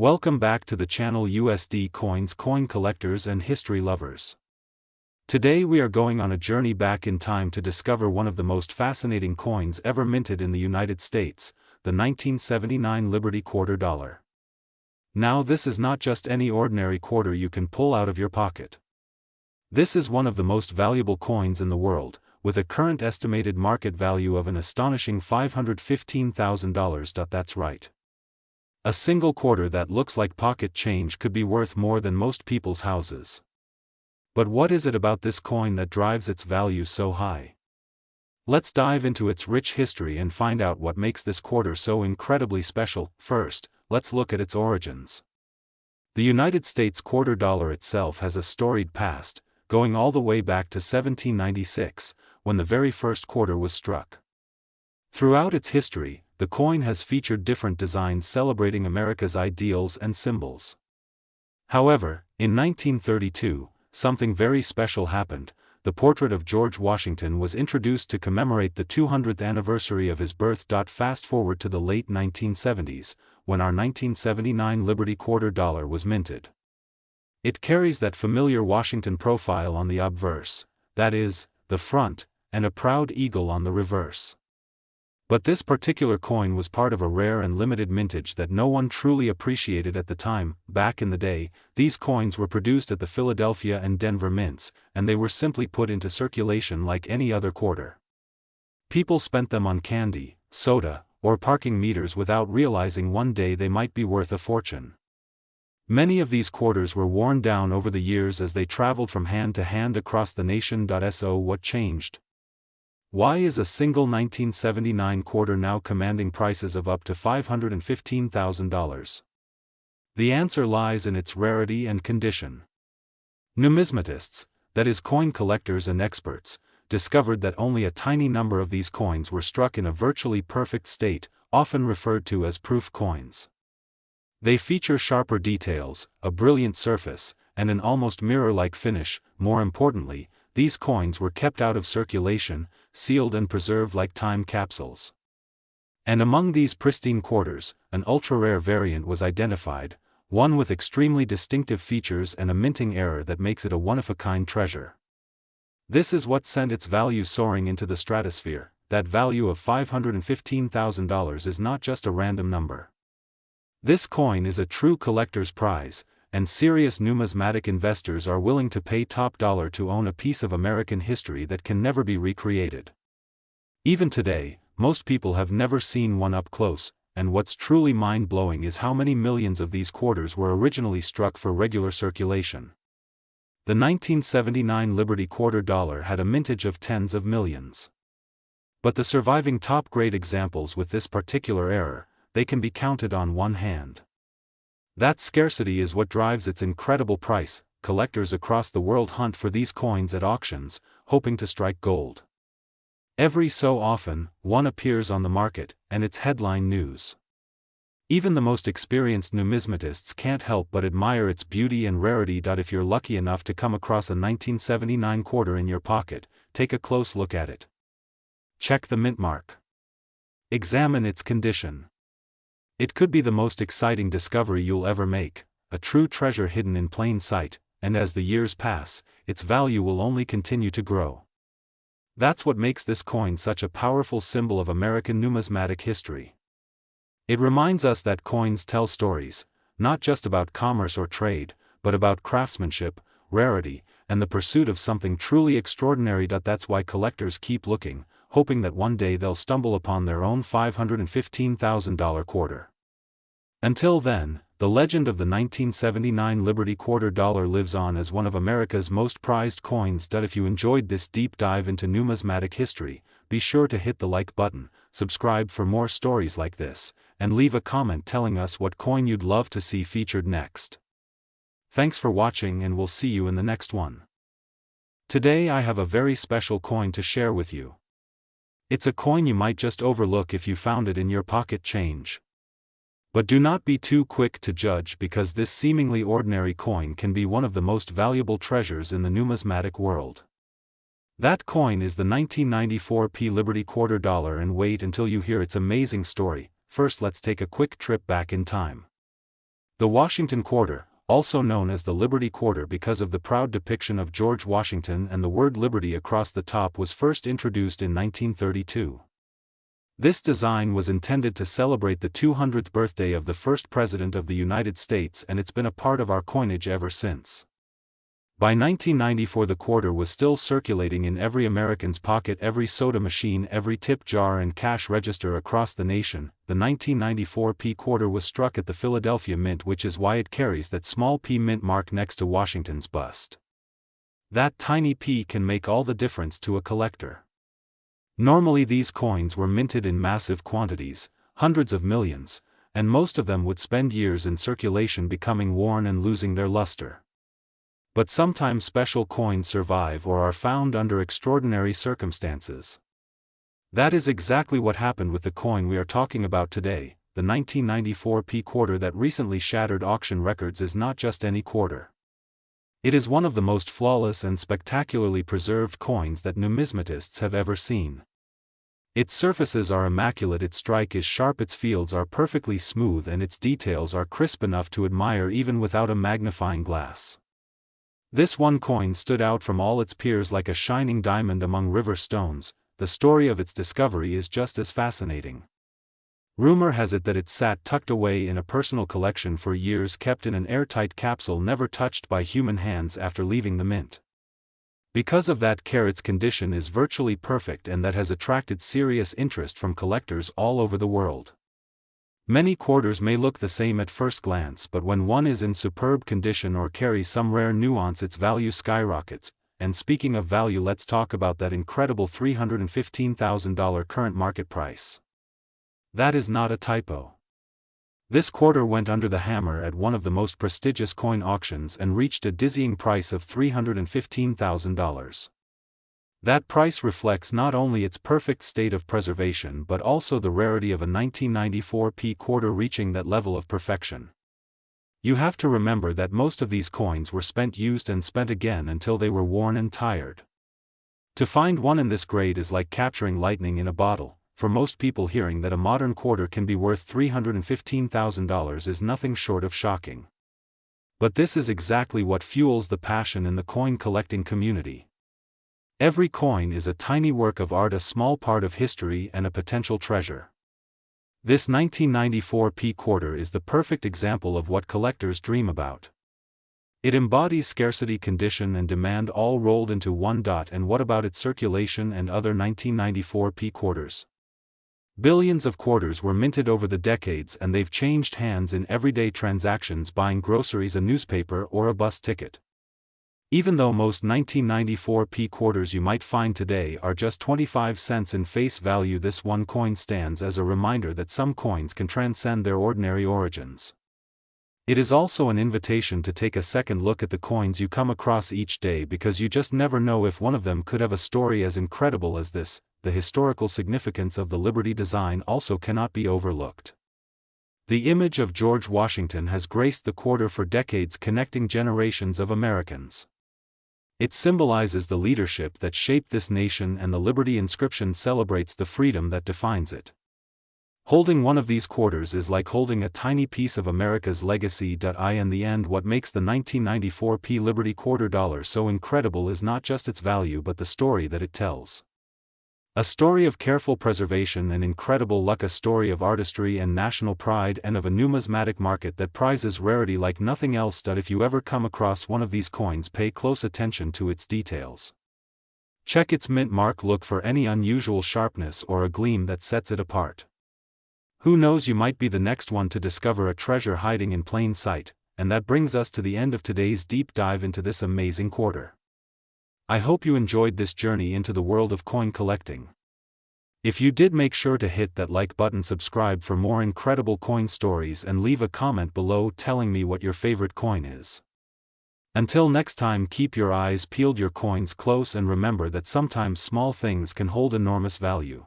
Welcome back to the channel USD Coins Coin Collectors and History Lovers. Today we are going on a journey back in time to discover one of the most fascinating coins ever minted in the United States, the 1979 Liberty Quarter Dollar. Now this is not just any ordinary quarter you can pull out of your pocket. This is one of the most valuable coins in the world, with a current estimated market value of an astonishing $515,000. That's right. A single quarter that looks like pocket change could be worth more than most people's houses. But what is it about this coin that drives its value so high? Let's dive into its rich history and find out what makes this quarter so incredibly special. First, let's look at its origins. The United States quarter dollar itself has a storied past, going all the way back to 1796, when the very first quarter was struck. Throughout its history, the coin has featured different designs celebrating America's ideals and symbols. However, in 1932, something very special happened. The portrait of George Washington was introduced to commemorate the 200th anniversary of his birth. Fast forward to the late 1970s, when our 1979 Liberty Quarter Dollar was minted. It carries that familiar Washington profile on the obverse, that is, the front, and a proud eagle on the reverse. But this particular coin was part of a rare and limited mintage that no one truly appreciated at the time. Back in the day, these coins were produced at the Philadelphia and Denver mints, and they were simply put into circulation like any other quarter. People spent them on candy, soda, or parking meters without realizing one day they might be worth a fortune. Many of these quarters were worn down over the years as they traveled from hand to hand across the nation. So what changed? Why is a single 1979 quarter now commanding prices of up to $515,000? The answer lies in its rarity and condition. Numismatists, that is coin collectors and experts, discovered that only a tiny number of these coins were struck in a virtually perfect state, often referred to as proof coins. They feature sharper details, a brilliant surface, and an almost mirror-like finish. More importantly, these coins were kept out of circulation, sealed and preserved like time capsules. And among these pristine quarters, an ultra-rare variant was identified, one with extremely distinctive features and a minting error that makes it a one-of-a-kind treasure. This is what sent its value soaring into the stratosphere. That value of $515,000 is not just a random number. This coin is a true collector's prize, and serious numismatic investors are willing to pay top dollar to own a piece of American history that can never be recreated. Even today, most people have never seen one up close, and what's truly mind-blowing is how many millions of these quarters were originally struck for regular circulation. The 1979 Liberty Quarter Dollar had a mintage of tens of millions. But the surviving top-grade examples with this particular error, they can be counted on one hand. That scarcity is what drives its incredible price. Collectors across the world hunt for these coins at auctions, hoping to strike gold. Every so often, one appears on the market, and it's headline news. Even the most experienced numismatists can't help but admire its beauty and rarity. If you're lucky enough to come across a 1979 quarter in your pocket, take a close look at it. Check the mint mark. Examine its condition. It could be the most exciting discovery you'll ever make, a true treasure hidden in plain sight, and as the years pass, its value will only continue to grow. That's what makes this coin such a powerful symbol of American numismatic history. It reminds us that coins tell stories, not just about commerce or trade, but about craftsmanship, rarity, and the pursuit of something truly extraordinary. That's why collectors keep looking, hoping that one day they'll stumble upon their own $515,000 quarter. Until then, the legend of the 1979 Liberty Quarter Dollar lives on as one of America's most prized coins. If you enjoyed this deep dive into numismatic history, be sure to hit the like button, subscribe for more stories like this, and leave a comment telling us what coin you'd love to see featured next. Thanks for watching, and we'll see you in the next one. Today I have a very special coin to share with you. It's a coin you might just overlook if you found it in your pocket change. But do not be too quick to judge, because this seemingly ordinary coin can be one of the most valuable treasures in the numismatic world. That coin is the 1994 Liberty Quarter Dollar, and wait until you hear its amazing story. First, let's take a quick trip back in time. The Washington Quarter, also known as the Liberty Quarter because of the proud depiction of George Washington and the word liberty across the top, was first introduced in 1932. This design was intended to celebrate the 200th birthday of the first President of the United States, and it's been a part of our coinage ever since. By 1994 the quarter was still circulating in every American's pocket, every soda machine, every tip jar and cash register across the nation. The 1994 P quarter was struck at the Philadelphia Mint, which is why it carries that small P mint mark next to Washington's bust. That tiny P can make all the difference to a collector. Normally these coins were minted in massive quantities, hundreds of millions, and most of them would spend years in circulation becoming worn and losing their luster. But sometimes special coins survive or are found under extraordinary circumstances. That is exactly what happened with the coin we are talking about today. The 1994 P quarter that recently shattered auction records is not just any quarter. It is one of the most flawless and spectacularly preserved coins that numismatists have ever seen. Its surfaces are immaculate, its strike is sharp, its fields are perfectly smooth, and its details are crisp enough to admire even without a magnifying glass. This one coin stood out from all its peers like a shining diamond among river stones. The story of its discovery is just as fascinating. Rumor has it that it sat tucked away in a personal collection for years, kept in an airtight capsule never touched by human hands after leaving the mint. Because of that care, its condition is virtually perfect, and that has attracted serious interest from collectors all over the world. Many quarters may look the same at first glance, but when one is in superb condition or carries some rare nuance, its value skyrockets. And speaking of value, let's talk about that incredible $315,000 current market price. That is not a typo. This quarter went under the hammer at one of the most prestigious coin auctions and reached a dizzying price of $315,000. That price reflects not only its perfect state of preservation but also the rarity of a 1994 P quarter reaching that level of perfection. You have to remember that most of these coins were spent, used and spent again until they were worn and tired. To find one in this grade is like capturing lightning in a bottle. For most people, hearing that a modern quarter can be worth $315,000 is nothing short of shocking. But this is exactly what fuels the passion in the coin collecting community. Every coin is a tiny work of art, a small part of history, and a potential treasure. This 1994 P quarter is the perfect example of what collectors dream about. It embodies scarcity, condition, and demand all rolled into one. And what about its circulation and other 1994 P quarters? Billions of quarters were minted over the decades, and they've changed hands in everyday transactions, buying groceries, a newspaper, or a bus ticket. Even though most 1994 P quarters you might find today are just 25 cents in face value, this one coin stands as a reminder that some coins can transcend their ordinary origins. It is also an invitation to take a second look at the coins you come across each day, because you just never know if one of them could have a story as incredible as this. The historical significance of the Liberty design also cannot be overlooked. The image of George Washington has graced the quarter for decades, connecting generations of Americans. It symbolizes the leadership that shaped this nation, and the Liberty inscription celebrates the freedom that defines it. Holding one of these quarters is like holding a tiny piece of America's legacy. In the end, what makes the 1994 P Liberty quarter dollar so incredible is not just its value but the story that it tells. A story of careful preservation and incredible luck, a story of artistry and national pride, and of a numismatic market that prizes rarity like nothing else. If you ever come across one of these coins, pay close attention to its details. Check its mint mark, look for any unusual sharpness or a gleam that sets it apart. Who knows, you might be the next one to discover a treasure hiding in plain sight. And that brings us to the end of today's deep dive into this amazing quarter. I hope you enjoyed this journey into the world of coin collecting. If you did, make sure to hit that like button, subscribe for more incredible coin stories, and leave a comment below telling me what your favorite coin is. Until next time, keep your eyes peeled, your coins close, and remember that sometimes small things can hold enormous value.